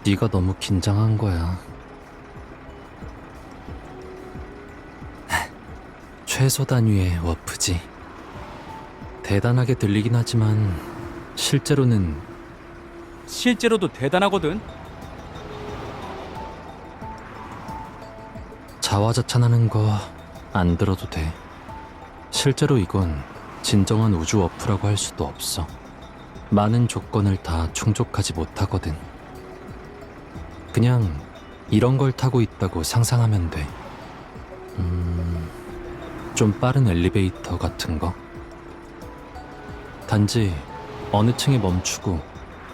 네가 너무 긴장한 거야. 최소 단위의 워프지. 대단하게 들리긴 하지만 실제로는 실제로도 대단하거든. 자화자찬하는 거 안 들어도 돼. 실제로 이건 진정한 우주 워프라고 할 수도 없어. 많은 조건을 다 충족하지 못하거든. 그냥 이런 걸 타고 있다고 상상하면 돼. 좀 빠른 엘리베이터 같은 거. 단지 어느 층에 멈추고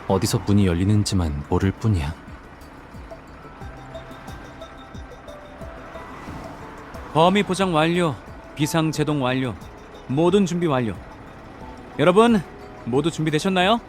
어디서 문이 열리는지만 모를 뿐이야. 범위 포장 완료. 비상 제동 완료. 모든 준비 완료. 여러분, 모두 준비되셨나요?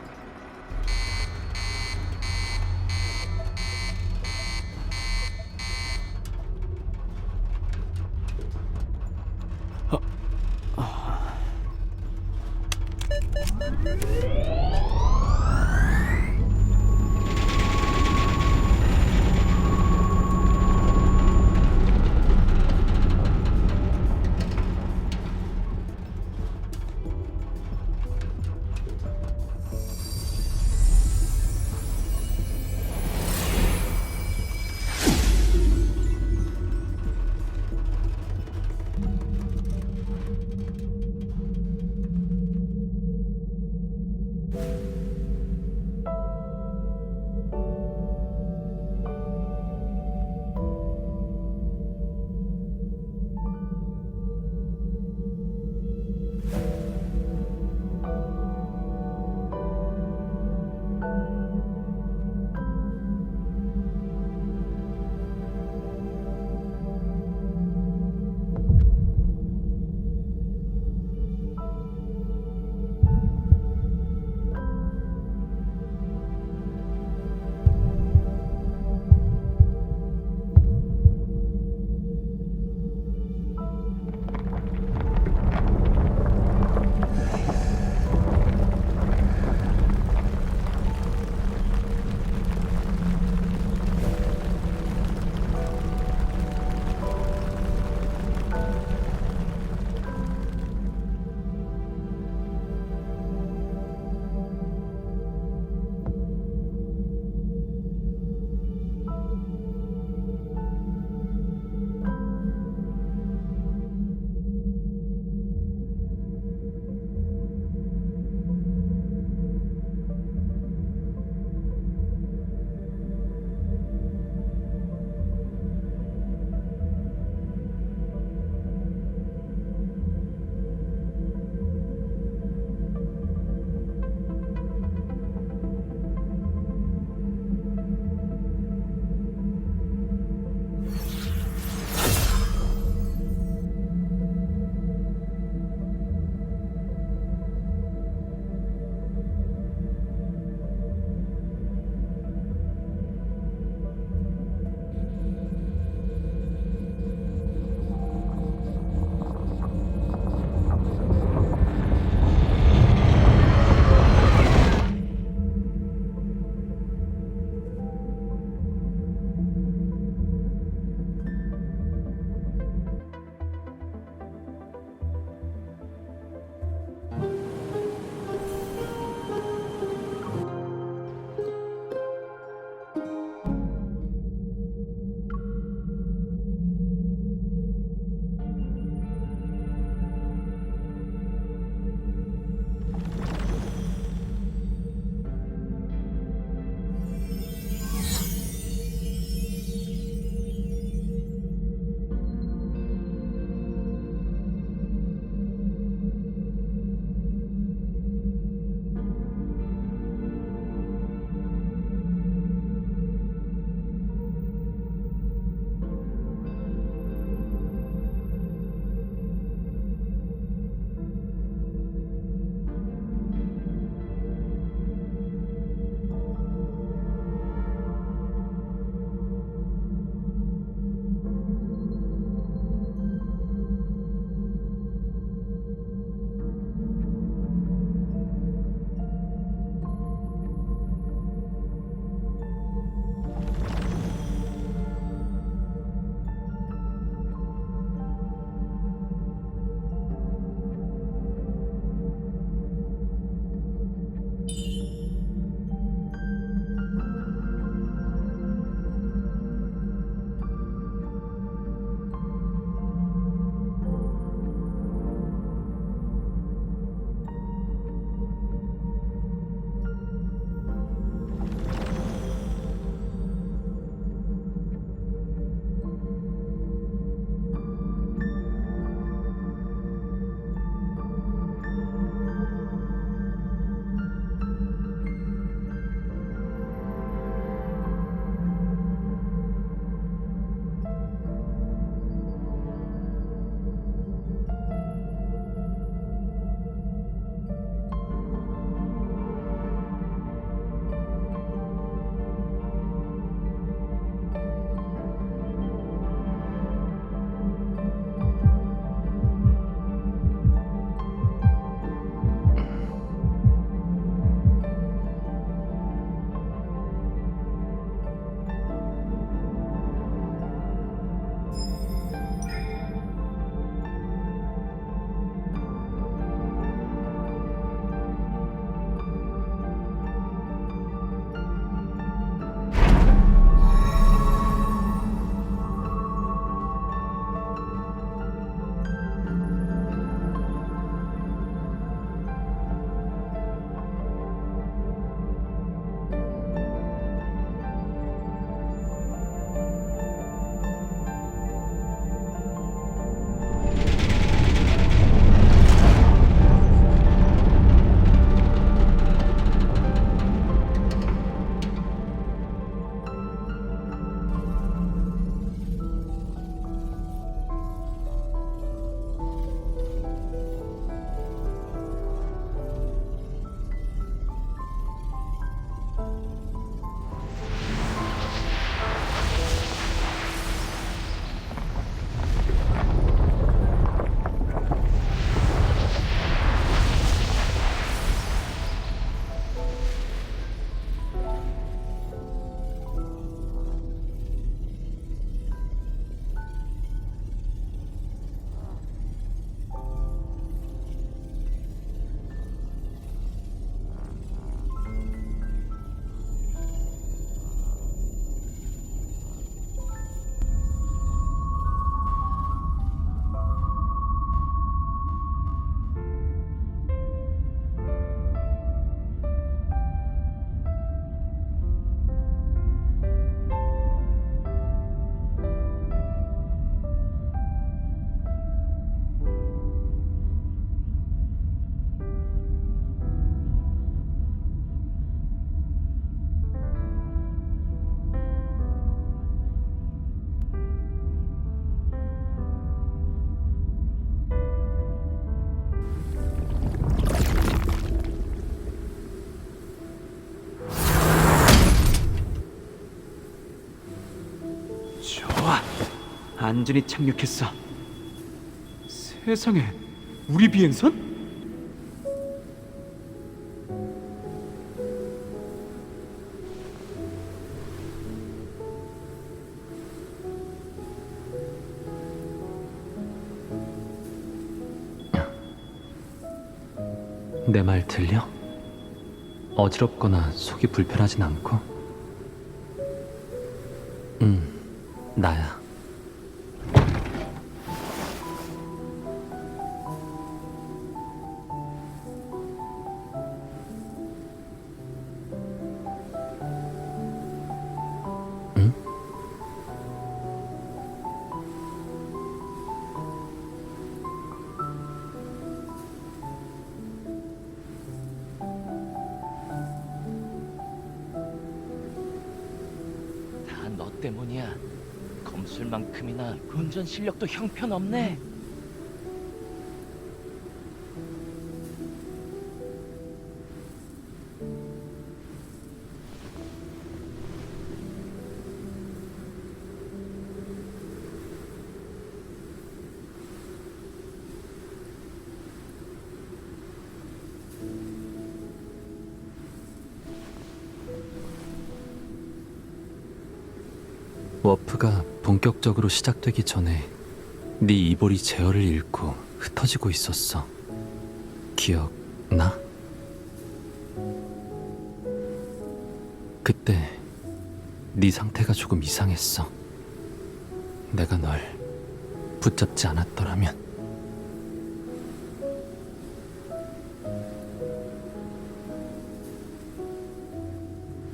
좋아. 안전히 착륙했어. 세상에, 우리 비행선? 내 말 들려? 어지럽거나 속이 불편하진 않고? 나야. 응? 다 너 때문이야. 검술만큼이나 운전 실력도 형편없네. 워프가 본격적으로 시작되기 전에 네 이볼이 제어를 잃고 흩어지고 있었어. 기억나? 그때 네 상태가 조금 이상했어. 내가 널 붙잡지 않았더라면.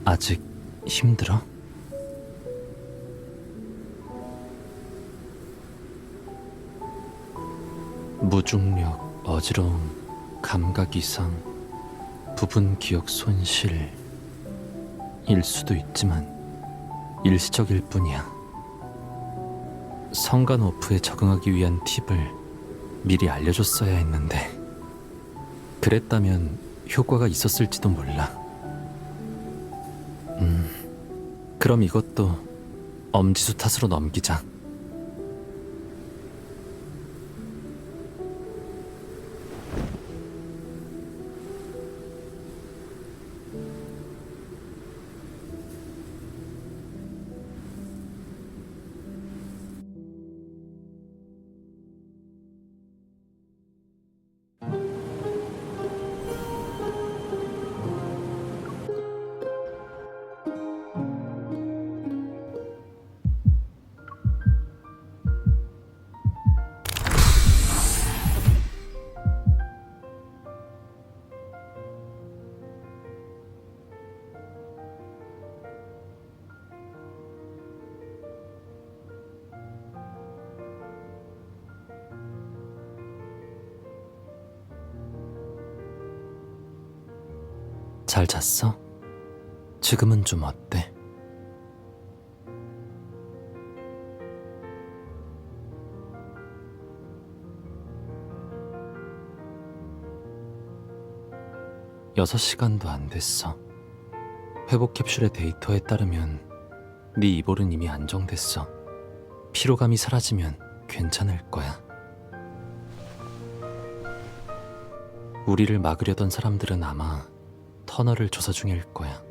아직 힘들어? 무중력, 어지러움, 감각 이상, 부분 기억 손실 일 수도 있지만 일시적일 뿐이야. 성간 오프에 적응하기 위한 팁을 미리 알려줬어야 했는데 그랬다면 효과가 있었을지도 몰라. 그럼 이것도 엄지수 탓으로 넘기자. 잘 잤어? 지금은 좀 어때? 여섯 시간도 안 됐어. 회복 캡슐의 데이터에 따르면 네 이볼은 이미 안정됐어. 피로감이 사라지면 괜찮을 거야. 우리를 막으려던 사람들은 아마 터널을 조사 중일 거야.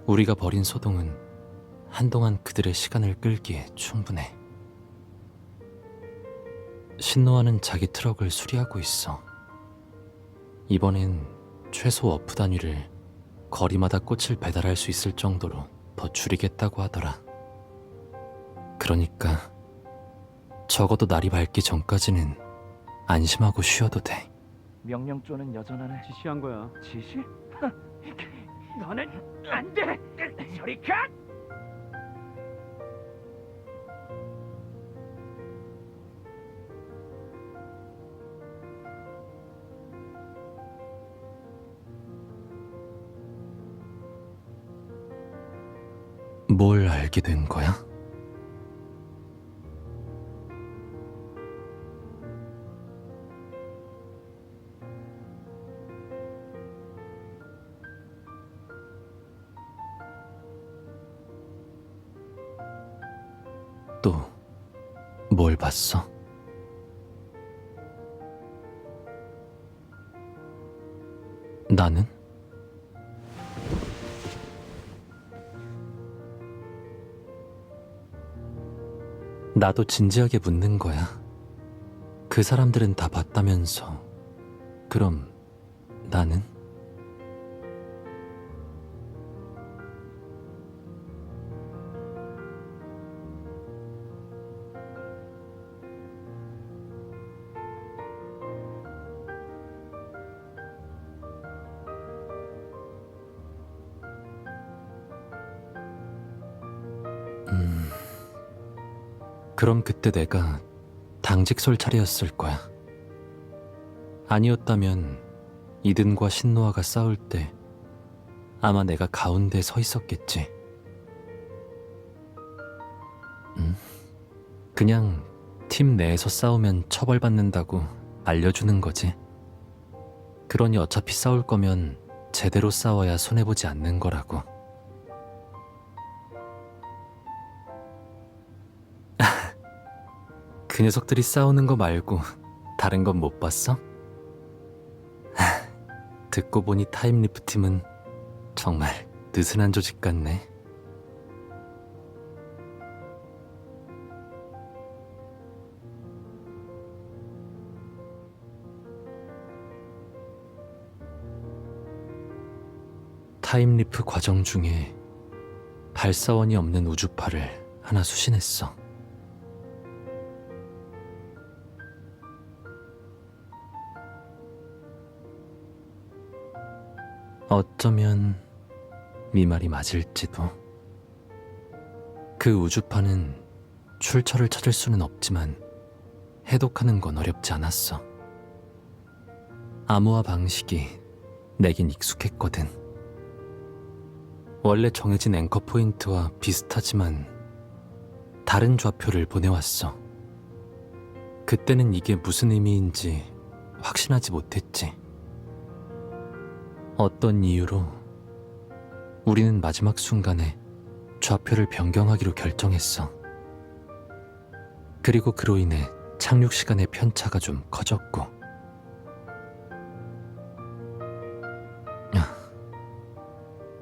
우리가 벌인 소동은 한동안 그들의 시간을 끌기에 충분해. 신노아는 자기 트럭을 수리하고 있어. 이번엔 최소 워프 단위를 거리마다 꽃을 배달할 수 있을 정도로 더 줄이겠다고 하더라. 그러니까 적어도 날이 밝기 전까지는 안심하고 쉬어도 돼. 명령조는 여전하네. 지시한 거야. 지시? 너는 안 돼. 저리 가. 뭘 알게 된 거야? 또 뭘 봤어? 나는? 나도 진지하게 묻는 거야. 그 사람들은 다 봤다면서. 그럼 나는? 그럼 그때 내가 당직 설 차례였을 거야. 아니었다면 이든과 신노아가 싸울 때 아마 내가 가운데 서 있었겠지. 그냥 팀 내에서 싸우면 처벌받는다고 알려주는 거지. 그러니 어차피 싸울 거면 제대로 싸워야 손해보지 않는 거라고. 그 녀석들이 싸우는 거 말고 다른 건 못 봤어? 듣고 보니 타임리프 팀은 정말 느슨한 조직 같네. 타임리프 과정 중에 발사원이 없는 우주파를 하나 수신했어. 어쩌면 네 말이 맞을지도. 그 우주파는 출처를 찾을 수는 없지만 해독하는 건 어렵지 않았어. 암호화 방식이 내겐 익숙했거든. 원래 정해진 앵커 포인트와 비슷하지만 다른 좌표를 보내왔어. 그때는 이게 무슨 의미인지 확신하지 못했지. 어떤 이유로 우리는 마지막 순간에 좌표를 변경하기로 결정했어. 그리고 그로 인해 착륙 시간의 편차가 좀 커졌고.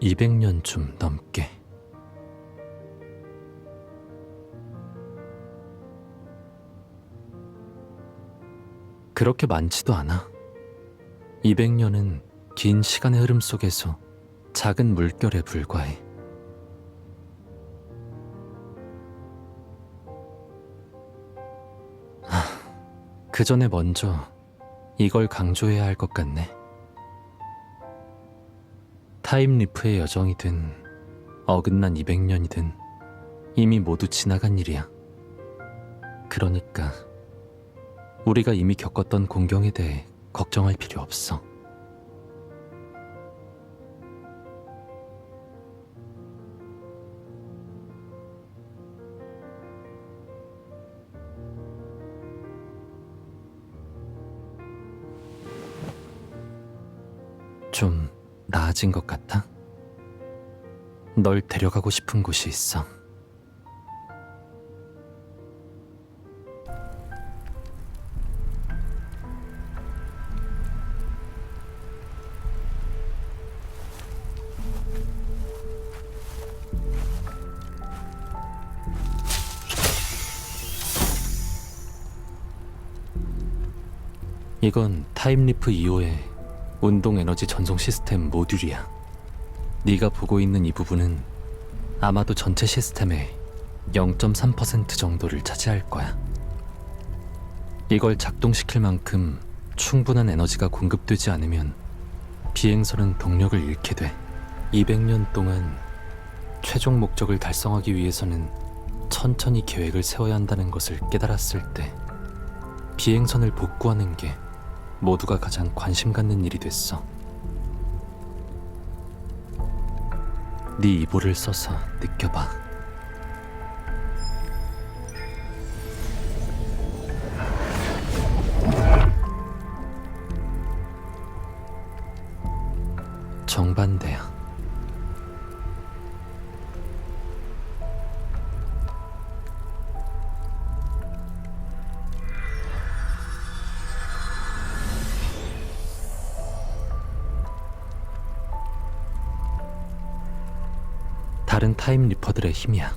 200년 좀 넘게. 그렇게 많지도 않아. 200년은 긴 시간의 흐름 속에서 작은 물결에 불과해. 그 전에 먼저 이걸 강조해야 할 것 같네. 타임리프의 여정이든 어긋난 200년이든 이미 모두 지나간 일이야. 그러니까 우리가 이미 겪었던 공경에 대해 걱정할 필요 없어. 좀 나아진 것 같아? 널 데려가고 싶은 곳이 있어. 이건 타임리프 2호의 운동 에너지 전송 시스템 모듈이야. 네가 보고 있는 이 부분은 아마도 전체 시스템의 0.3% 정도를 차지할 거야. 이걸 작동시킬 만큼 충분한 에너지가 공급되지 않으면 비행선은 동력을 잃게 돼. 200년 동안 최종 목적을 달성하기 위해서는 천천히 계획을 세워야 한다는 것을 깨달았을 때 비행선을 복구하는 게 모두가 가장 관심 갖는 일이 됐어. 네 이보를 써서 느껴봐. 정반대야. 다른 타임 리퍼들의 힘이야.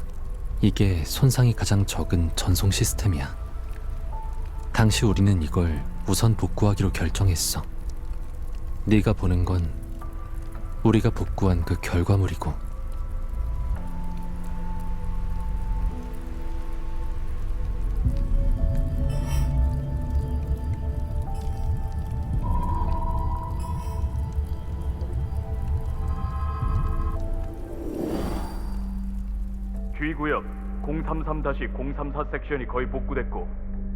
이게 손상이 가장 적은 전송 시스템이야. 당시 우리는 이걸 우선 복구하기로 결정했어. 네가 보는 건 우리가 복구한 그 결과물이고. G구역 033-034 섹션이 거의 복구됐고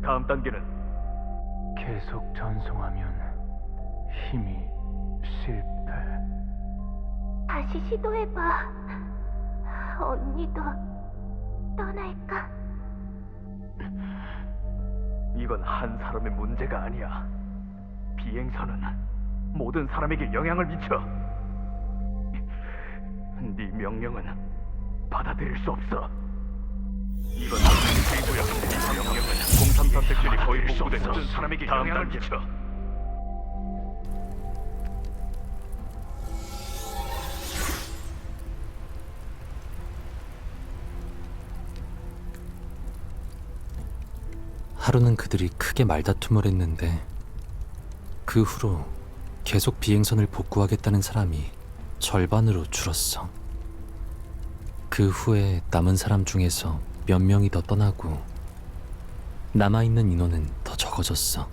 다음 단계는 계속 전송하면 힘이 실패. 다시 시도해봐. 언니도 떠날까? 이건 한 사람의 문제가 아니야. 비행선은 모든 사람에게 영향을 미쳐. 네 명령은 받아들일 수 없어. 이건 G구역 명령은 034 섹션이 거의 복구돼서 모든 사람에게 영향을 미쳐. 하루는 그들이 크게 말다툼을 했는데 그 후로 계속 비행선을 복구하겠다는 사람이 절반으로 줄었어. 그 후에 남은 사람 중에서 몇 명이 더 떠나고 남아있는 인원은 더 적어졌어.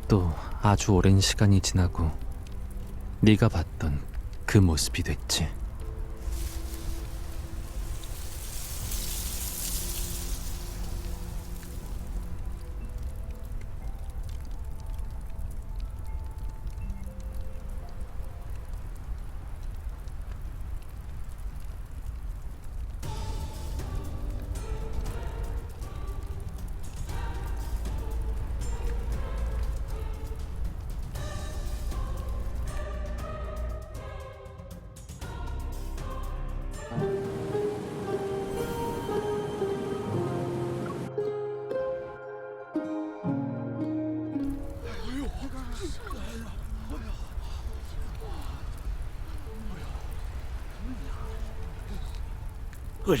또 아주 오랜 시간이 지나고 네가 봤던 그 모습이 됐지.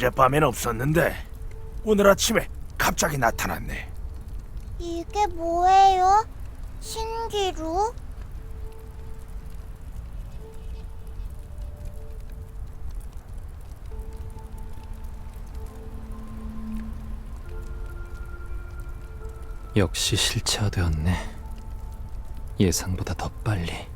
어젯밤엔 없었는데 오늘 아침에 갑자기 나타났네. 이게 뭐예요? 신기루? 역시 실체화되었네. 예상보다 더 빨리.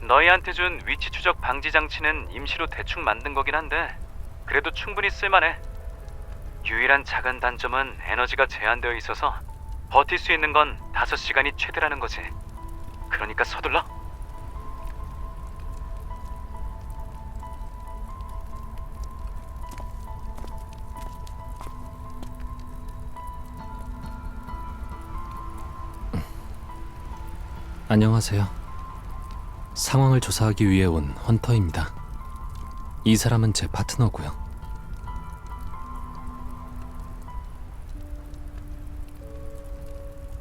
너희한테 준 위치 추적 방지 장치는 임시로 대충 만든 거긴 한데 그래도 충분히 쓸만해. 유일한 작은 단점은 에너지가 제한되어 있어서 버틸 수 있는 건 5시간이 최대라는 거지. 그러니까 서둘러. 안녕하세요. 상황을 조사하기 위해 온 헌터입니다. 이 사람은 제 파트너고요.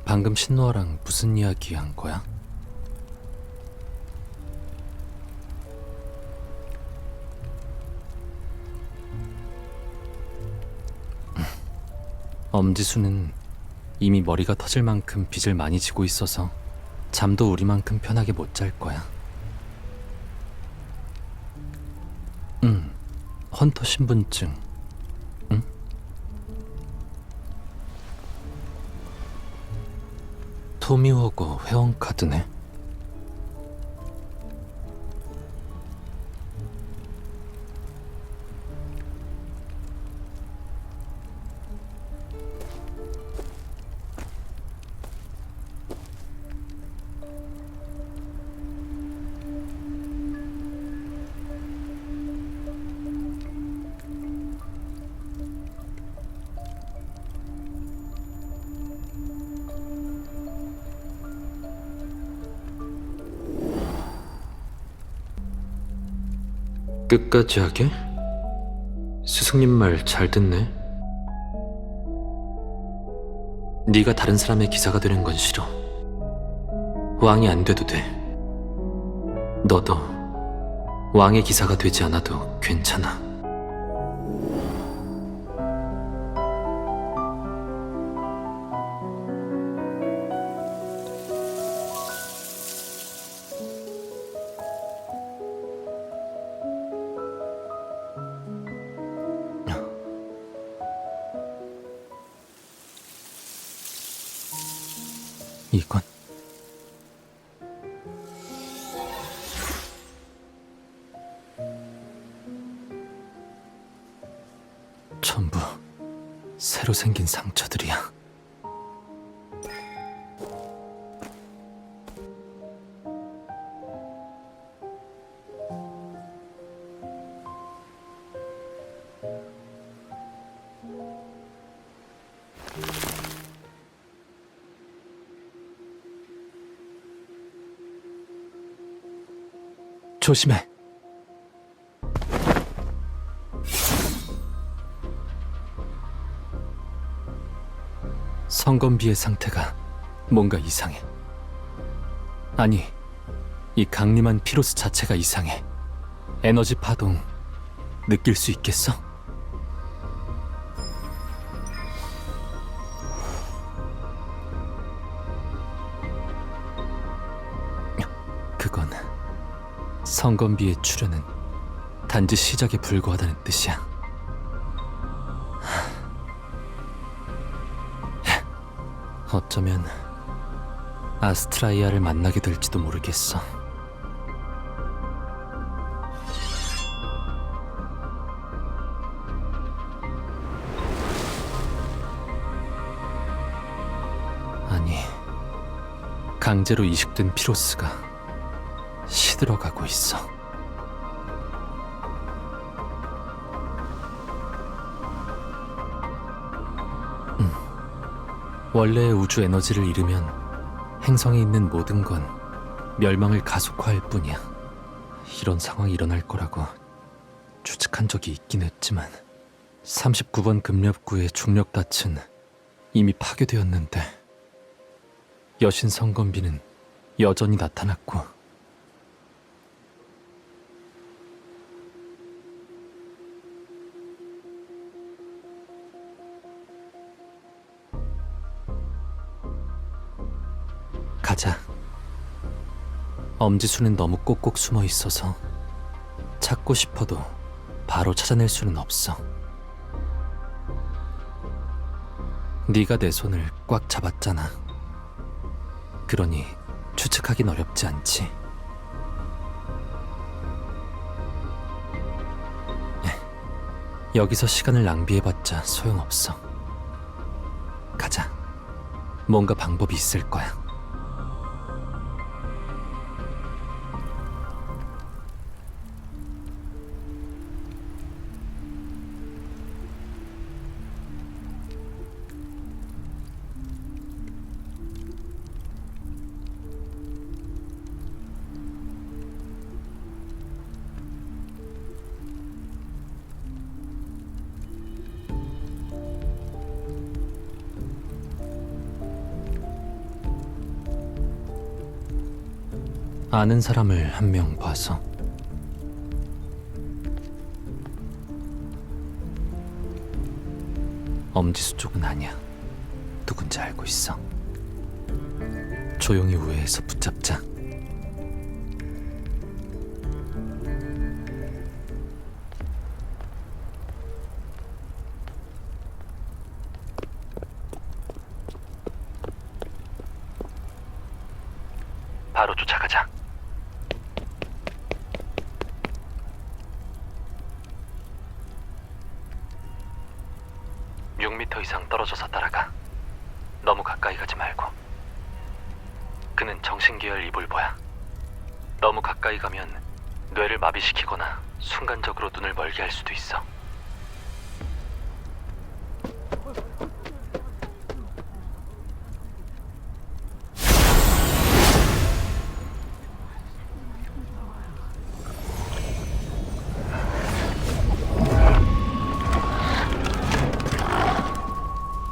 방금 신노아랑 무슨 이야기 한 거야? 엄지수는 이미 머리가 터질 만큼 빚을 많이 지고 있어서 잠도 우리만큼 편하게 못 잘 거야. 헌터 신분증. 응? 토미워거 회원카드네. 끝까지 하게? 스승님 말 잘 듣네. 네가 다른 사람의 기사가 되는 건 싫어. 왕이 안 돼도 돼. 너도 왕의 기사가 되지 않아도 괜찮아. 이건 전부 새로 생긴 상처들이야. 조심해. 성건비의 상태가 뭔가 이상해. 아니, 이 강림한 피로스 자체가 이상해. 에너지 파동 느낄 수 있겠어? 그건 성건비의 출현은 단지 시작에 불과하다는 뜻이야. 어쩌면 아스트라이아를 만나게 될지도 모르겠어. 아니, 강제로 이식된 피로스가 시들어가고 있어. 원래의 우주 에너지를 잃으면 행성에 있는 모든 건 멸망을 가속화할 뿐이야. 이런 상황이 일어날 거라고 추측한 적이 있긴 했지만 39번 급렵구의 중력 닻은 이미 파괴되었는데 여신 성건비는 여전히 나타났고 가자. 엄지수는 너무 꼭꼭 숨어 있어서 찾고 싶어도 바로 찾아낼 수는 없어. 네가 내 손을 꽉 잡았잖아. 그러니 추측하긴 어렵지 않지. 여기서 시간을 낭비해봤자 소용없어. 가자. 뭔가 방법이 있을 거야. 아는 사람을 한 명 봐서. 엄지수 쪽은 아니야. 누군지 알고 있어. 조용히 우회해서 붙잡자. 바로 쫓아가자. 6m 이상 떨어져서 따라가. 너무 가까이 가지 말고. 그는 정신계열 이볼보야. 너무 가까이 가면 뇌를 마비시키거나 순간적으로 눈을 멀게 할 수도 있어.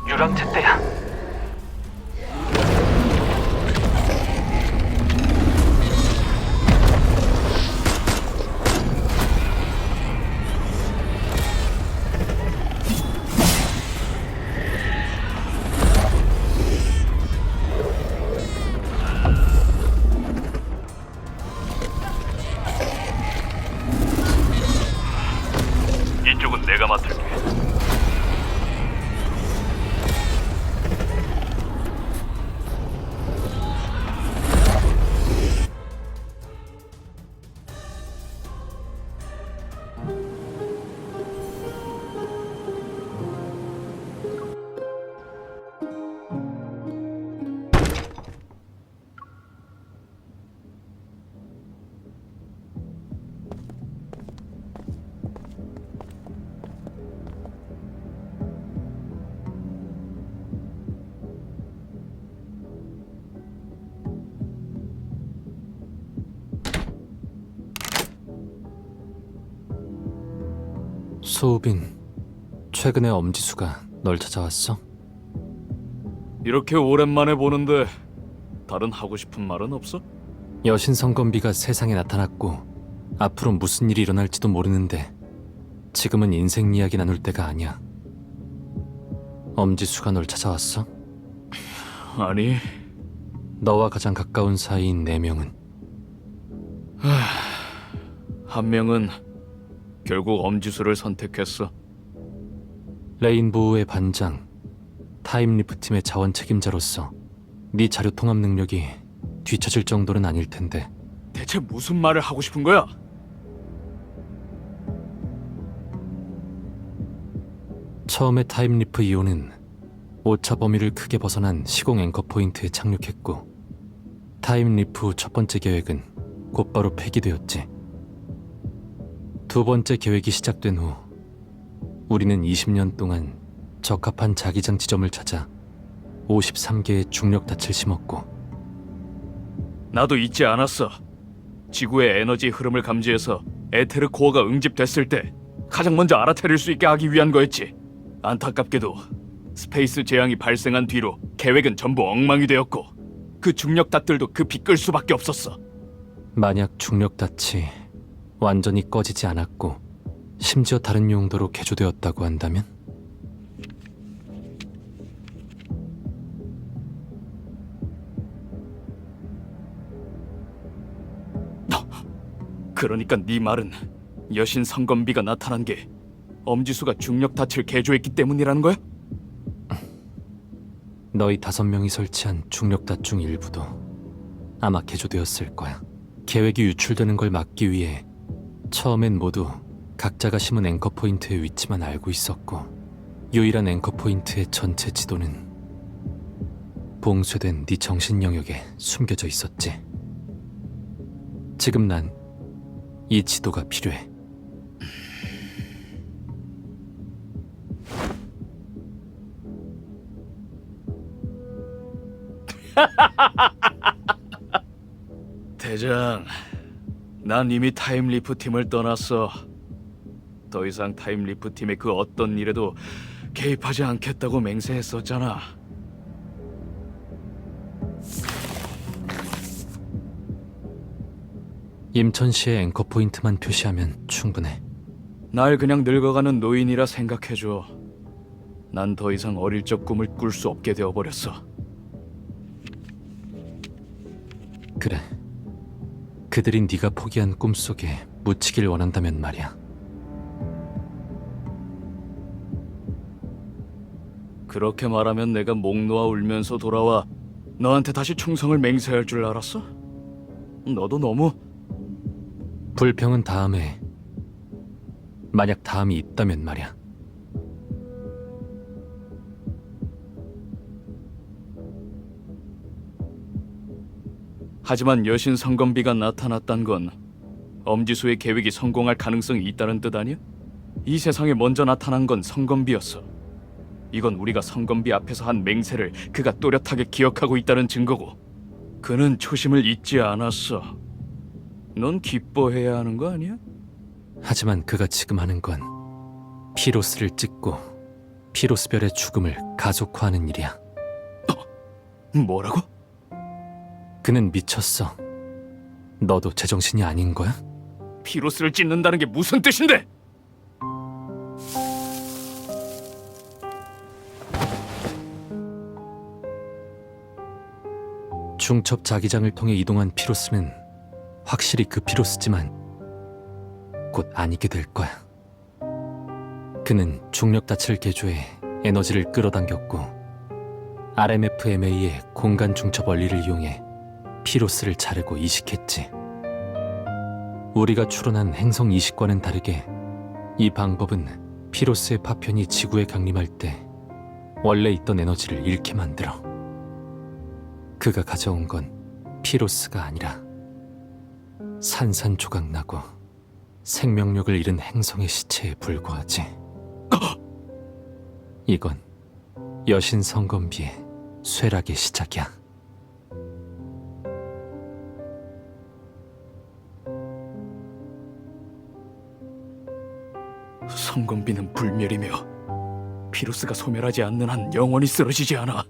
유랑제 때야. 소우빈, 최근에 엄지수가 널 찾아왔어? 이렇게 오랜만에 보는데 다른 하고 싶은 말은 없어? 여신성검비가 세상에 나타났고 앞으로 무슨 일이 일어날지도 모르는데 지금은 인생 이야기 나눌 때가 아니야. 엄지수가 널 찾아왔어? 아니, 너와 가장 가까운 사이인 4명은 한 명은 결국 엄지수를 선택했어. 레인보우의 반장, 타임리프팀의 자원 책임자로서 네 자료 통합 능력이 뒤처질 정도는 아닐 텐데. 대체 무슨 말을 하고 싶은 거야? 처음에 타임리프 2호는 오차 범위를 크게 벗어난 시공 앵커 포인트에 착륙했고 타임리프 후 첫 번째 계획은 곧바로 폐기되었지. 두 번째 계획이 시작된 후 우리는 20년 동안 적합한 자기장 지점을 찾아 53개의 중력 닻을 심었고 나도 잊지 않았어. 지구의 에너지 흐름을 감지해서 에테르 코어가 응집됐을 때 가장 먼저 알아차릴 수 있게 하기 위한 거였지. 안타깝게도 스페이스 재앙이 발생한 뒤로 계획은 전부 엉망이 되었고 그 중력 닷들도 급히 끌 수밖에 없었어. 만약 중력 닻이 완전히 꺼지지 않았고 심지어 다른 용도로 개조되었다고 한다면? 그러니까 네 말은 여신 성검비가 나타난 게 엄지수가 중력 닻을 개조했기 때문이라는 거야? 너희 5명이 설치한 중력 닻 중 일부도 아마 개조되었을 거야. 계획이 유출되는 걸 막기 위해 처음엔 모두 각자가 심은 앵커 포인트의 위치만 알고 있었고 유일한 앵커 포인트의 전체 지도는 봉쇄된 네 정신 영역에 숨겨져 있었지. 지금 난 이 지도가 필요해. 대장, 난 이미 타임리프 팀을 떠났어. 더 이상 타임리프 팀의 그 어떤 일에도 개입하지 않겠다고 맹세했었잖아. 임천시의 앵커 포인트만 표시하면 충분해. 날 그냥 늙어가는 노인이라 생각해줘. 난 더 이상 어릴 적 꿈을 꿀 수 없게 되어버렸어. 그래. 그들이 네가 포기한 꿈속에 묻히길 원한다면 말이야. 그렇게 말하면 내가 목 놓아 울면서 돌아와 너한테 다시 충성을 맹세할 줄 알았어? 너도 너무... 불평은 다음에, 만약 다음이 있다면 말이야. 하지만 여신 성검비가 나타났단 건 엄지수의 계획이 성공할 가능성이 있다는 뜻 아니야? 이 세상에 먼저 나타난 건 성검비였어. 이건 우리가 성검비 앞에서 한 맹세를 그가 또렷하게 기억하고 있다는 증거고 그는 초심을 잊지 않았어. 넌 기뻐해야 하는 거 아니야? 하지만 그가 지금 하는 건 피로스를 찍고 피로스별의 죽음을 가속화하는 일이야. 뭐라고? 그는 미쳤어. 너도 제정신이 아닌 거야? 피로스를 찢는다는 게 무슨 뜻인데? 중첩 자기장을 통해 이동한 피로스는 확실히 그 피로스지만 곧 아니게 될 거야. 그는 중력 닻을 개조해 에너지를 끌어당겼고 RMFMA의 공간 중첩 원리를 이용해 피로스를 자르고 이식했지. 우리가 추론한 행성 이식과는 다르게 이 방법은 피로스의 파편이 지구에 강림할 때 원래 있던 에너지를 잃게 만들어. 그가 가져온 건 피로스가 아니라 산산조각나고 생명력을 잃은 행성의 시체에 불과하지. 이건 여신 성검비의 쇠락의 시작이야. 성검비는 불멸이며 피로스가 소멸하지 않는 한 영원히 쓰러지지 않아.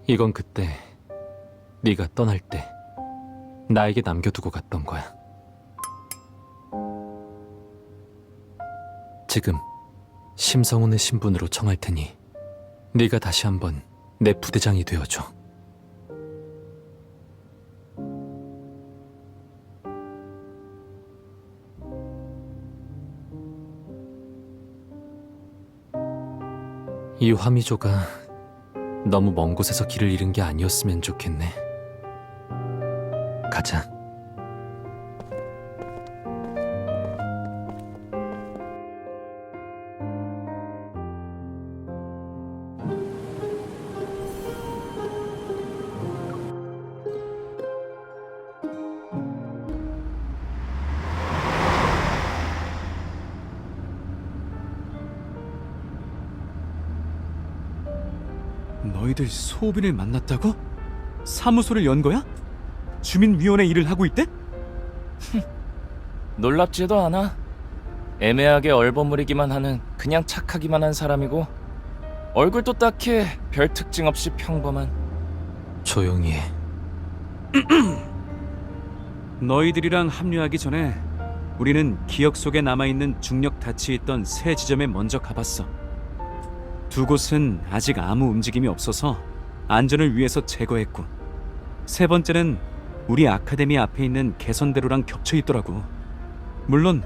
이건 그때 네가 떠날 때 나에게 남겨두고 갔던 거야. 지금 심성훈의 신분으로 청할 테니 네가 다시 한번 내 부대장이 되어줘. 이 화미조가 너무 먼 곳에서 길을 잃은 게 아니었으면 좋겠네. 가자. 너희들 소빈을 만났다고? 사무소를 연 거야? 주민위원회 일을 하고 있대? 놀랍지도 않아. 애매하게 얼버무리기만 하는 그냥 착하기만 한 사람이고 얼굴도 딱히 별 특징 없이 평범한. 조용히 해. 너희들이랑 합류하기 전에 우리는 기억 속에 남아있는 중력 닻이 있던 세 지점에 먼저 가봤어. 두 곳은 아직 아무 움직임이 없어서 안전을 위해서 제거했고, 세 번째는 우리 아카데미 앞에 있는 개선대로랑 겹쳐 있더라고. 물론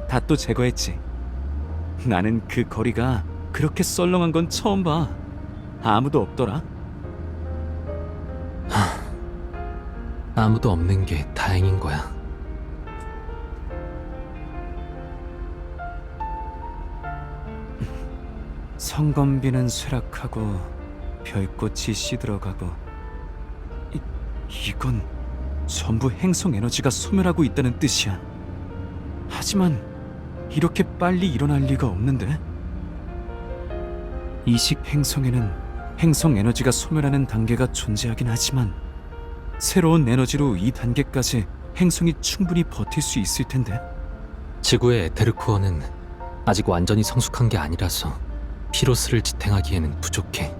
닷도 제거했지. 나는 그 거리가 그렇게 썰렁한 건 처음 봐. 아무도 없더라. 아무도 없는 게 다행인 거야. 성검비는 쇠락하고 별꽃이 시들어가고, 이건 전부 행성 에너지가 소멸하고 있다는 뜻이야. 하지만 이렇게 빨리 일어날 리가 없는데? 이식 행성에는 행성 에너지가 소멸하는 단계가 존재하긴 하지만 새로운 에너지로 이 단계까지 행성이 충분히 버틸 수 있을 텐데. 지구의 에테르코어는 아직 완전히 성숙한 게 아니라서 피로스를 지탱하기에는 부족해.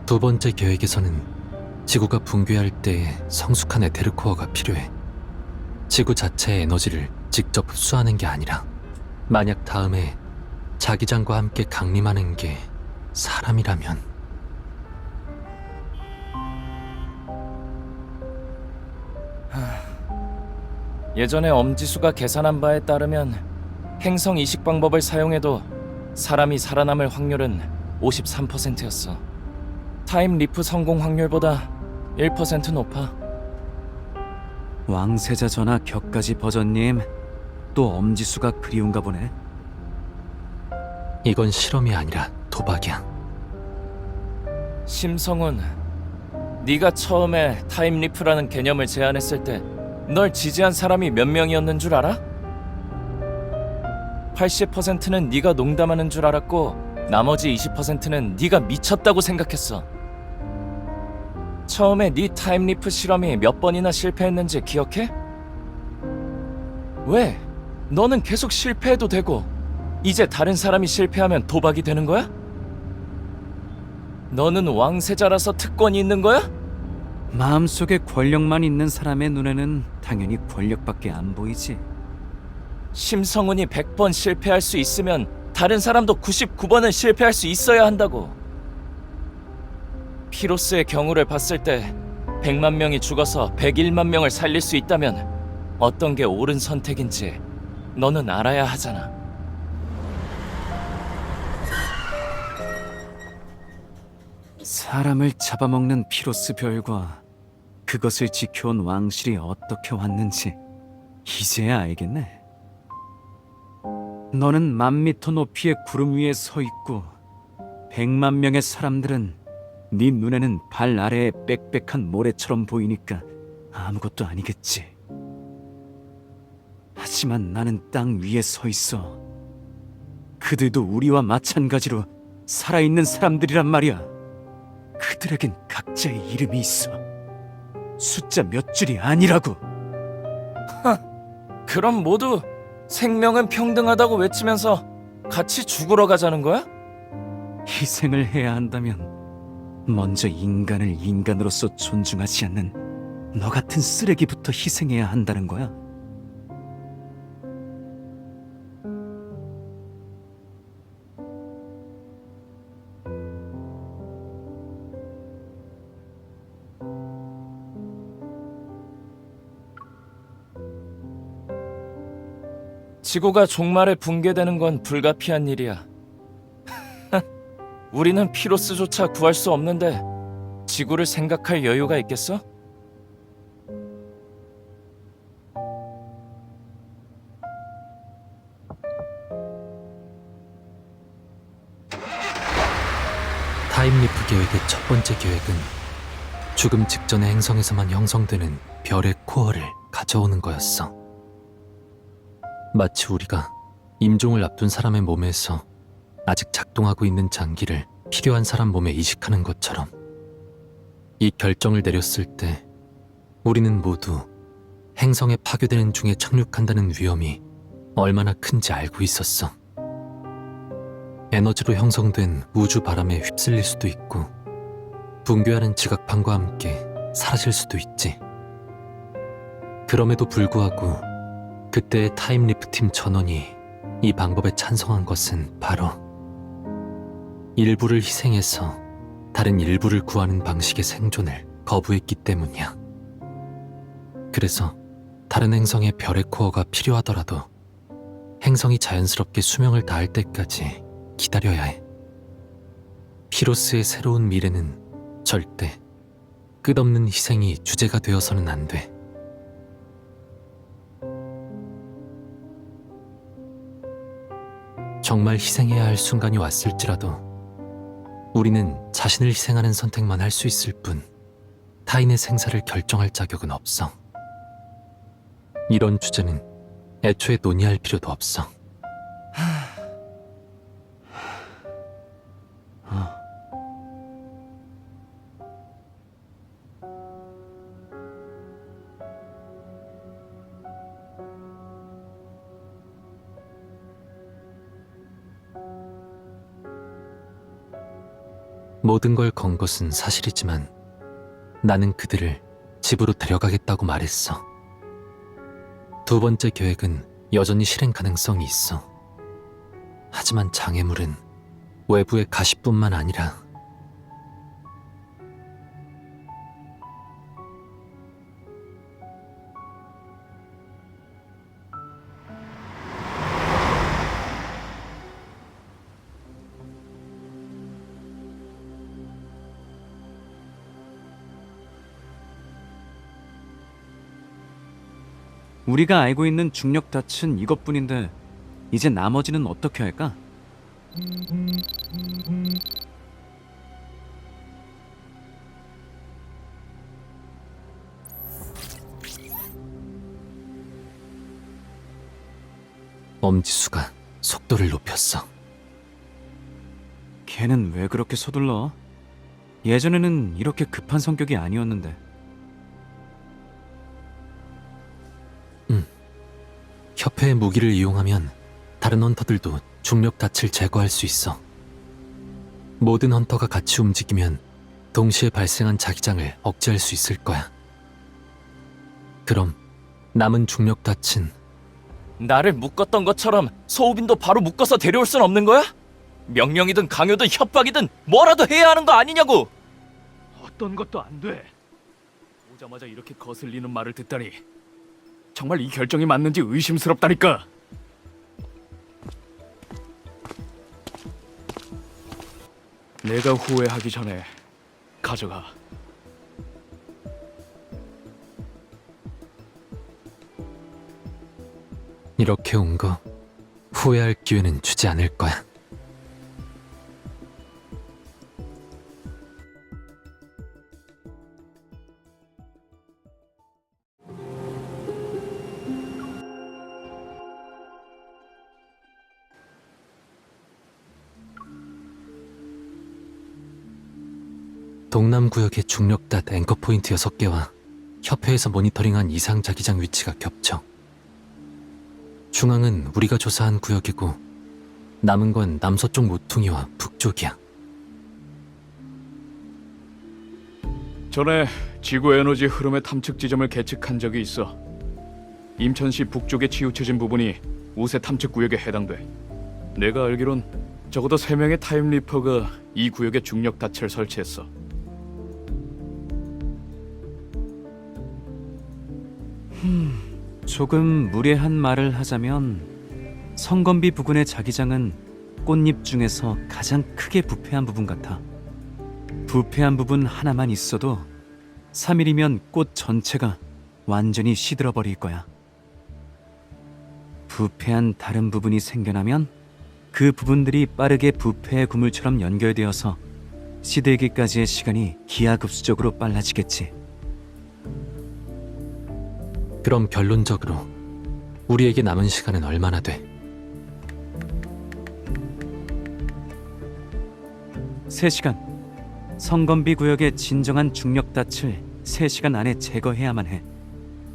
두 번째 계획에서는 지구가 붕괴할 때에 성숙한 에테르코어가 필요해. 지구 자체의 에너지를 직접 흡수하는 게 아니라, 만약 다음에 자기장과 함께 강림하는 게 사람이라면. 예전에 엄지수가 계산한 바에 따르면 행성 이식 방법을 사용해도 사람이 살아남을 확률은 53%였어. 타임 리프 성공 확률보다 1% 높아. 왕세자 전하 격가지 버전님, 또 엄지수가 그리운가 보네. 이건 실험이 아니라 도박이야. 심성훈, 네가 처음에 타임 리프라는 개념을 제안했을 때 널 지지한 사람이 몇 명이었는 줄 알아? 80%는 네가 농담하는 줄 알았고 나머지 20%는 네가 미쳤다고 생각했어. 처음에 네 타임리프 실험이 몇 번이나 실패했는지 기억해? 왜? 너는 계속 실패해도 되고 이제 다른 사람이 실패하면 도박이 되는 거야? 너는 왕세자라서 특권이 있는 거야? 마음속에 권력만 있는 사람의 눈에는 당연히 권력밖에 안 보이지. 심성훈이 100번 실패할 수 있으면 다른 사람도 99번은 실패할 수 있어야 한다고. 피로스의 경우를 봤을 때 100만 명이 죽어서 101만 명을 살릴 수 있다면 어떤 게 옳은 선택인지 너는 알아야 하잖아. 사람을 잡아먹는 피로스 별과 그것을 지켜온 왕실이 어떻게 왔는지 이제야 알겠네. 너는 10,000m 높이의 구름 위에 서 있고 100만 명의 사람들은 네 눈에는 발 아래의 빽빽한 모래처럼 보이니까 아무것도 아니겠지. 하지만 나는 땅 위에 서 있어. 그들도 우리와 마찬가지로 살아있는 사람들이란 말이야. 그들에겐 각자의 이름이 있어. 숫자 몇 줄이 아니라고. 그럼 모두 생명은 평등하다고 외치면서 같이 죽으러 가자는 거야? 희생을 해야 한다면 먼저 인간을 인간으로서 존중하지 않는 너 같은 쓰레기부터 희생해야 한다는 거야. 지구가 종말에 붕괴되는 건 불가피한 일이야. 우리는 피로스조차 구할 수 없는데 지구를 생각할 여유가 있겠어? 타임리프 계획의 첫 번째 계획은 죽음 직전의 행성에서만 형성되는 별의 코어를 가져오는 거였어. 마치 우리가 임종을 앞둔 사람의 몸에서 아직 작동하고 있는 장기를 필요한 사람 몸에 이식하는 것처럼. 이 결정을 내렸을 때 우리는 모두 행성에 파괴되는 중에 착륙한다는 위험이 얼마나 큰지 알고 있었어. 에너지로 형성된 우주 바람에 휩쓸릴 수도 있고 붕괴하는 지각판과 함께 사라질 수도 있지. 그럼에도 불구하고 그때의 타임리프팀 전원이 이 방법에 찬성한 것은 바로 일부를 희생해서 다른 일부를 구하는 방식의 생존을 거부했기 때문이야. 그래서 다른 행성의 별의 코어가 필요하더라도 행성이 자연스럽게 수명을 다할 때까지 기다려야 해. 피로스의 새로운 미래는 절대 끝없는 희생이 주제가 되어서는 안 돼. 정말 희생해야 할 순간이 왔을지라도 우리는 자신을 희생하는 선택만 할 수 있을 뿐 타인의 생사를 결정할 자격은 없어. 이런 주제는 애초에 논의할 필요도 없어. 모든 걸 건 것은 사실이지만 나는 그들을 집으로 데려가겠다고 말했어. 두 번째 계획은 여전히 실행 가능성이 있어. 하지만 장애물은 외부의 가시뿐만 아니라 우리가 알고 있는 중력 닻은 이것뿐인데 이제 나머지는 어떻게 할까? 엄지수가 속도를 높였어. 걔는 왜 그렇게 서둘러? 예전에는 이렇게 급한 성격이 아니었는데. 협회의 무기를 이용하면 다른 헌터들도 중력 닻을 제거할 수 있어. 모든 헌터가 같이 움직이면 동시에 발생한 자기장을 억제할 수 있을 거야. 그럼 남은 중력 닻은 나를 묶었던 것처럼 소우빈도 바로 묶어서 데려올 순 없는 거야? 명령이든 강요든 협박이든 뭐라도 해야 하는 거 아니냐고! 어떤 것도 안 돼. 오자마자 이렇게 거슬리는 말을 듣다니 정말 이 결정이 맞는지 의심스럽다니까. 내가 후회하기 전에 가져가. 이렇게 온 거 후회할 기회는 주지 않을 거야. 동남구역의 중력닷 앵커포인트 6개와 협회에서 모니터링한 이상 자기장 위치가 겹쳐. 중앙은 우리가 조사한 구역이고 남은 건 남서쪽 모퉁이와 북쪽이야. 전에 지구 에너지 흐름의 탐측 지점을 계측한 적이 있어. 임천시 북쪽에 치우쳐진 부분이 우세 탐측 구역에 해당돼. 내가 알기론 적어도 3명의 타임리퍼가 이 구역에 중력 닻을 설치했어. 조금 무례한 말을 하자면 성건비 부근의 자기장은 꽃잎 중에서 가장 크게 부패한 부분 같아. 부패한 부분 하나만 있어도 3일이면 꽃 전체가 완전히 시들어 버릴 거야. 부패한 다른 부분이 생겨나면 그 부분들이 빠르게 부패의 구물처럼 연결되어서 시들기까지의 시간이 기하급수적으로 빨라지겠지. 그럼 결론적으로 우리에게 남은 시간은 얼마나 돼? 3시간. 성건비 구역의 진정한 중력 닻을 3시간 안에 제거해야만 해.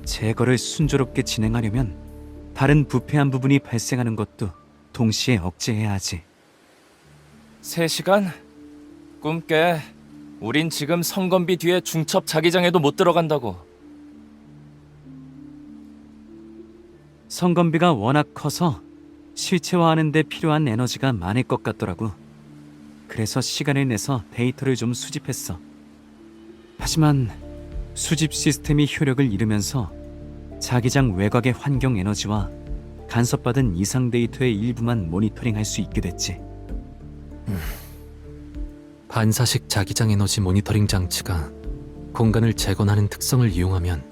제거를 순조롭게 진행하려면 다른 부패한 부분이 발생하는 것도 동시에 억제해야 하지. 3시간? 꿈깨. 우린 지금 성건비 뒤에 중첩 자기장에도 못 들어간다고. 성건비가 워낙 커서 실체화하는 데 필요한 에너지가 많을 것 같더라고. 그래서 시간을 내서 데이터를 좀 수집했어. 하지만 수집 시스템이 효력을 잃으면서 자기장 외곽의 환경 에너지와 간섭받은 이상 데이터의 일부만 모니터링할 수 있게 됐지. 반사식 자기장 에너지 모니터링 장치가 공간을 재건하는 특성을 이용하면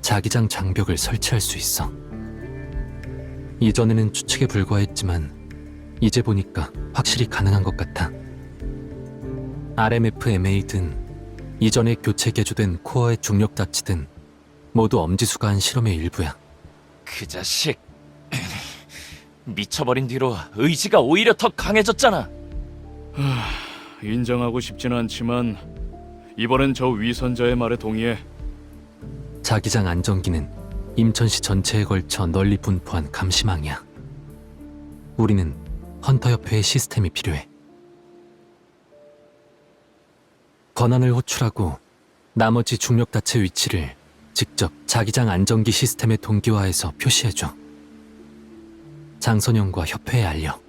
자기장 장벽을 설치할 수 있어. 이전에는 추측에 불과했지만 이제 보니까 확실히 가능한 것 같아. RMF-MA 등 이전에 교체 개조된 코어의 중력 닻이든 모두 엄지수가 한 실험의 일부야. 그 자식. 미쳐버린 뒤로 의지가 오히려 더 강해졌잖아. 인정하고 싶지는 않지만 이번엔 저 위선자의 말에 동의해. 자기장 안정기는 임천시 전체에 걸쳐 널리 분포한 감시망이야. 우리는 헌터협회의 시스템이 필요해. 권한을 호출하고 나머지 중력 닻의 위치를 직접 자기장 안정기 시스템에 동기화해서 표시해줘. 장선영과 협회에 알려.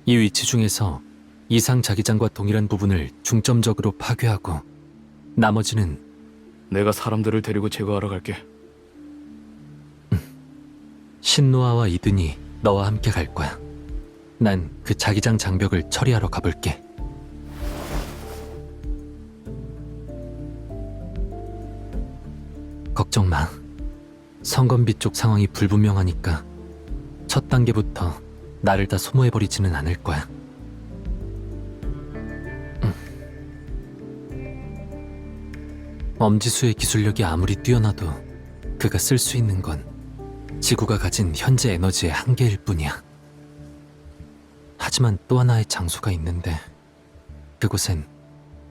이 위치 중에서 이상 자기장과 동일한 부분을 중점적으로 파괴하고 나머지는 내가 사람들을 데리고 제거하러 갈게. 신노아와 이든이 너와 함께 갈 거야. 난 그 자기장 장벽을 처리하러 가볼게. 걱정 마. 성건비 쪽 상황이 불분명하니까 첫 단계부터 나를 다 소모해버리지는 않을 거야. 엄지수의 기술력이 아무리 뛰어나도 그가 쓸 수 있는 건 지구가 가진 현재 에너지의 한계일 뿐이야. 하지만 또 하나의 장소가 있는데 그곳엔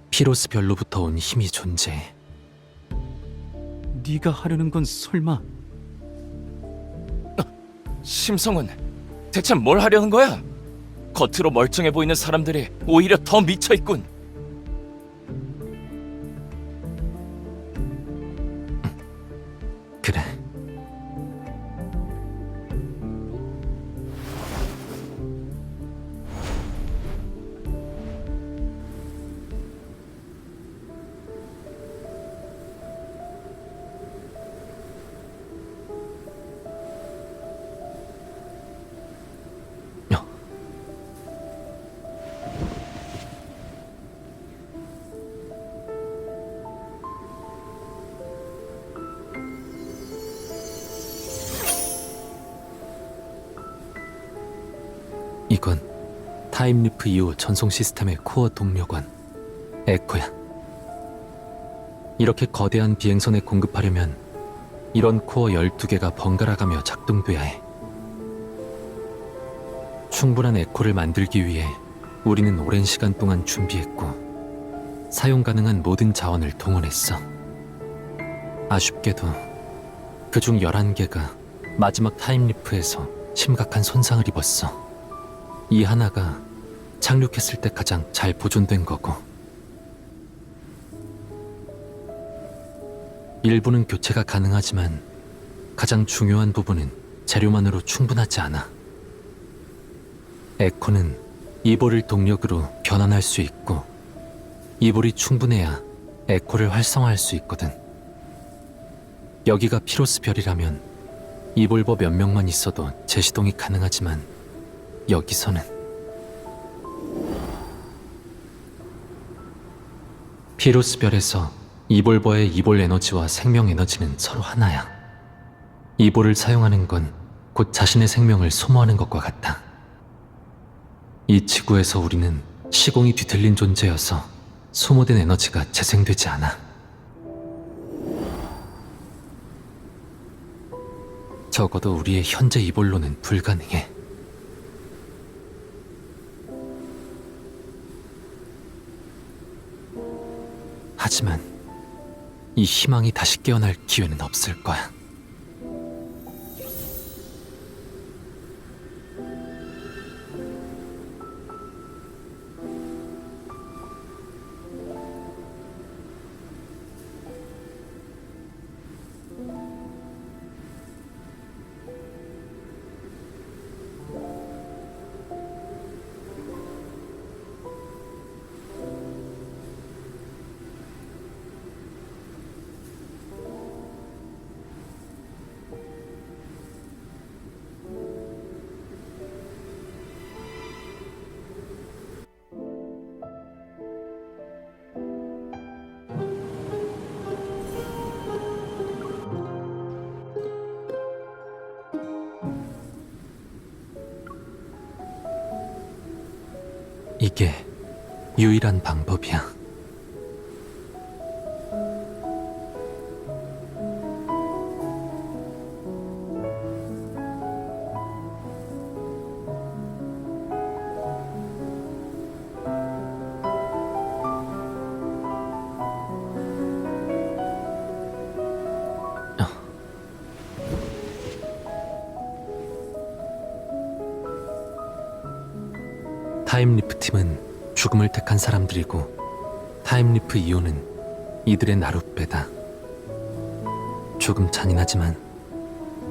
피로스 별로부터 온 힘이 존재해. 네가 하려는 건 설마 심성은 대체 뭘 하려는 거야? 겉으로 멀쩡해 보이는 사람들이 오히려 더 미쳐있군. 그래. 이건 타임리프 이후 전송 시스템의 코어 동력원 에코야. 이렇게 거대한 비행선에 공급하려면 이런 코어 12개가 번갈아가며 작동돼야 해. 충분한 에코를 만들기 위해 우리는 오랜 시간 동안 준비했고 사용 가능한 모든 자원을 동원했어. 아쉽게도 그중 11개가 마지막 타임리프에서 심각한 손상을 입었어. 이 하나가 착륙했을 때 가장 잘 보존된 거고, 일부는 교체가 가능하지만 가장 중요한 부분은 재료만으로 충분하지 않아. 에코는 이볼을 동력으로 변환할 수 있고, 이볼이 충분해야 에코를 활성화할 수 있거든. 여기가 피로스 별이라면 이볼버 몇 명만 있어도 재시동이 가능하지만 여기서는 피로스 별에서 이볼버의 이볼 에너지와 생명 에너지는 서로 하나야. 이볼을 사용하는 건 곧 자신의 생명을 소모하는 것과 같아. 이 지구에서 우리는 시공이 뒤틀린 존재여서 소모된 에너지가 재생되지 않아. 적어도 우리의 현재 이볼로는 불가능해. 하지만 이 희망이 다시 깨어날 기회는 없을 거야. 이게 유일한 방법이야. 타임리프 팀은 죽음을 택한 사람들이고, 타임리프 이오는 이들의 나룻배다. 조금 잔인하지만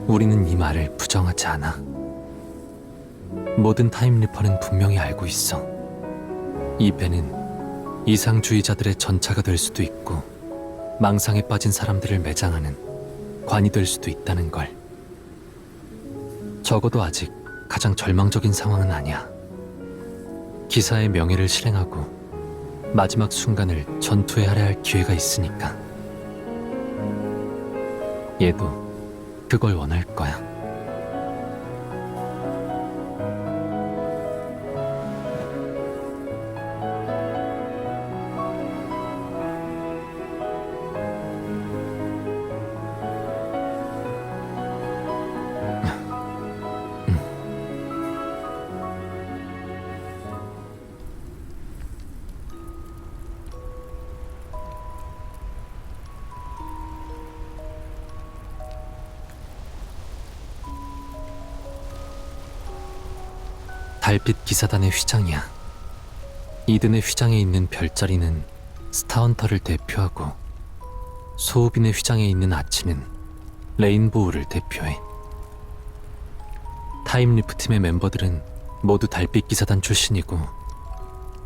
우리는 이 말을 부정하지 않아. 모든 타임리퍼는 분명히 알고 있어. 이 배는 이상주의자들의 전차가 될 수도 있고, 망상에 빠진 사람들을 매장하는 관이 될 수도 있다는 걸. 적어도 아직 가장 절망적인 상황은 아니야. 기사의 명예를 실행하고 마지막 순간을 전투에 할애할 기회가 있으니까. 얘도 그걸 원할 거야. 달빛 기사단의 휘장이야. 이든의 휘장에 있는 별자리는 스타헌터를 대표하고, 소우빈의 휘장에 있는 아치는 레인보우를 대표해. 타임리프 팀의 멤버들은 모두 달빛 기사단 출신이고,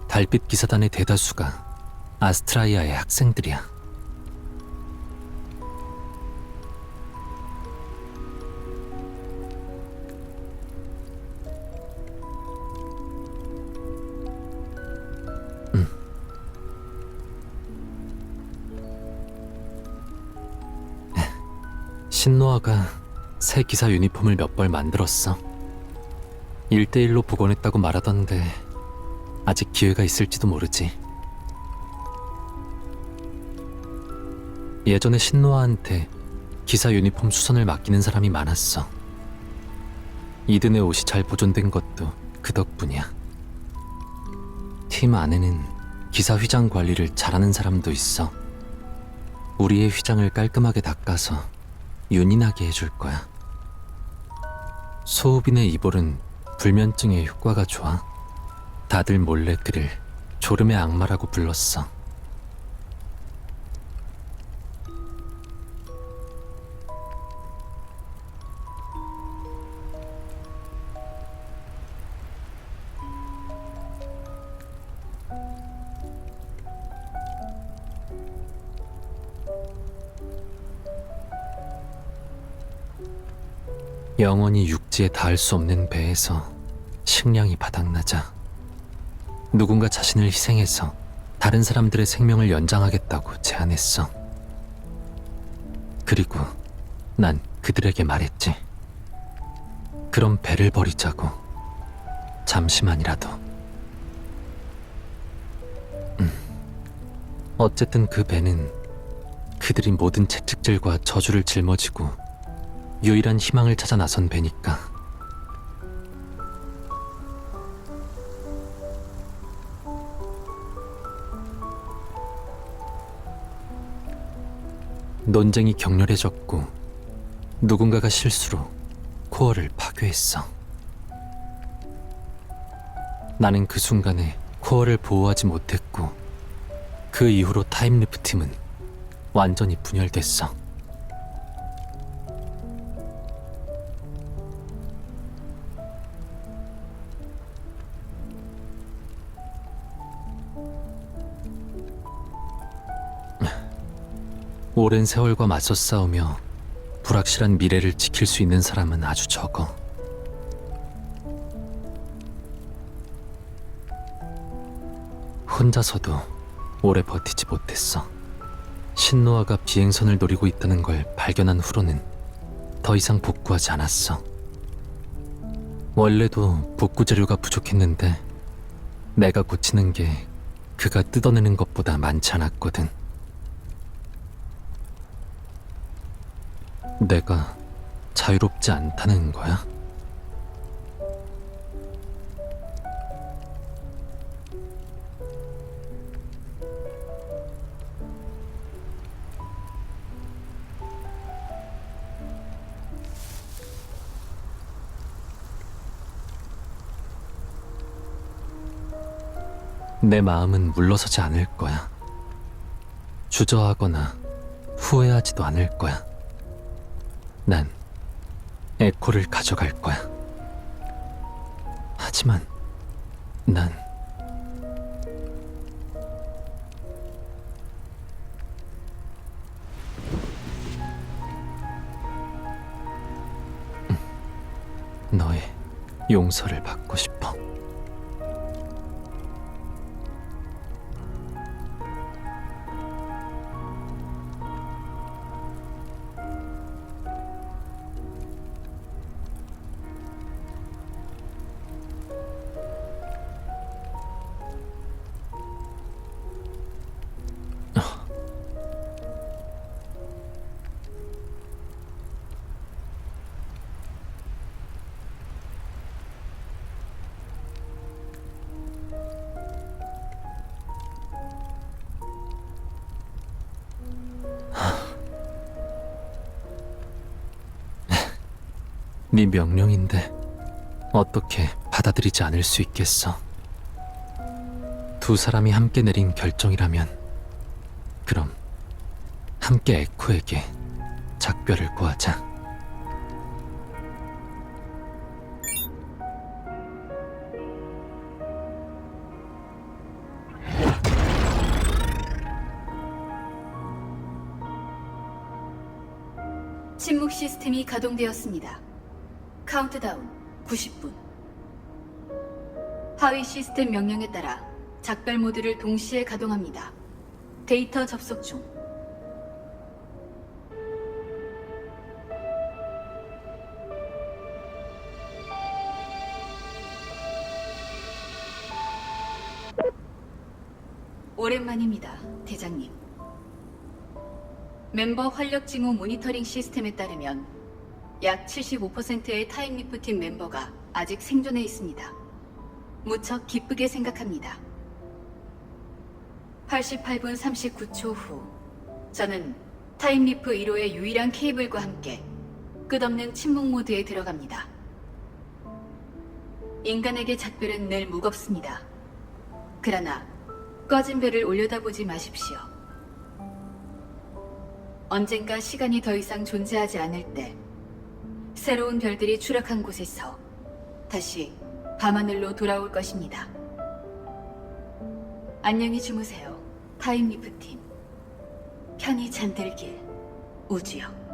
달빛 기사단의 대다수가 아스트라이아의 학생들이야. 신노아가 새 기사 유니폼을 몇 벌 만들었어. 1대1로 복원했다고 말하던데 아직 기회가 있을지도 모르지. 예전에 신노아한테 기사 유니폼 수선을 맡기는 사람이 많았어. 이든의 옷이 잘 보존된 것도 그 덕분이야. 팀 안에는 기사 휘장 관리를 잘하는 사람도 있어. 우리의 휘장을 깔끔하게 닦아서 윤인하게 해줄 거야. 소우빈의 이볼은 불면증에 효과가 좋아. 다들 몰래 그를 졸음의 악마라고 불렀어. 영원히 육지에 닿을 수 없는 배에서 식량이 바닥나자 누군가 자신을 희생해서 다른 사람들의 생명을 연장하겠다고 제안했어. 그리고 난 그들에게 말했지. 그럼 배를 버리자고. 잠시만이라도. 어쨌든 그 배는 그들이 모든 채찍질과 저주를 짊어지고 유일한 희망을 찾아 나선 배니까. 논쟁이 격렬해졌고 누군가가 실수로 코어를 파괴했어. 나는 그 순간에 코어를 보호하지 못했고 그 이후로 타임리프 팀은 완전히 분열됐어. 오랜 세월과 맞서 싸우며 불확실한 미래를 지킬 수 있는 사람은 아주 적어. 혼자서도 오래 버티지 못했어. 신노아가 비행선을 노리고 있다는 걸 발견한 후로는 더 이상 복구하지 않았어. 원래도 복구 재료가 부족했는데 내가 고치는 게 그가 뜯어내는 것보다 많지 않았거든. 내가 자유롭지 않다는 거야? 내 마음은 물러서지 않을 거야. 주저하거나 후회하지도 않을 거야. 난 에코를 가져갈 거야. 하지만 난 너의 용서를 받고 싶어. 네 명령인데 어떻게 받아들이지 않을 수 있겠어? 두 사람이 함께 내린 결정이라면 그럼 함께 에코에게 작별을 구하자. 침묵 시스템이 가동되었습니다. 카운트다운 90분. 하위 시스템 명령에 따라 작별 모드를 동시에 가동합니다. 데이터 접속 중. 오랜만입니다, 대장님. 멤버 활력 징후 모니터링 시스템에 따르면 약 75%의 타임리프 팀 멤버가 아직 생존해 있습니다. 무척 기쁘게 생각합니다. 88분 39초 후 저는 타임리프 1호의 유일한 케이블과 함께 끝없는 침묵 모드에 들어갑니다. 인간에게 작별은 늘 무겁습니다. 그러나 꺼진 별을 올려다보지 마십시오. 언젠가 시간이 더 이상 존재하지 않을 때 새로운 별들이 추락한 곳에서 다시 밤하늘로 돌아올 것입니다. 안녕히 주무세요, 타임리프 팀. 편히 잠들길, 우주요.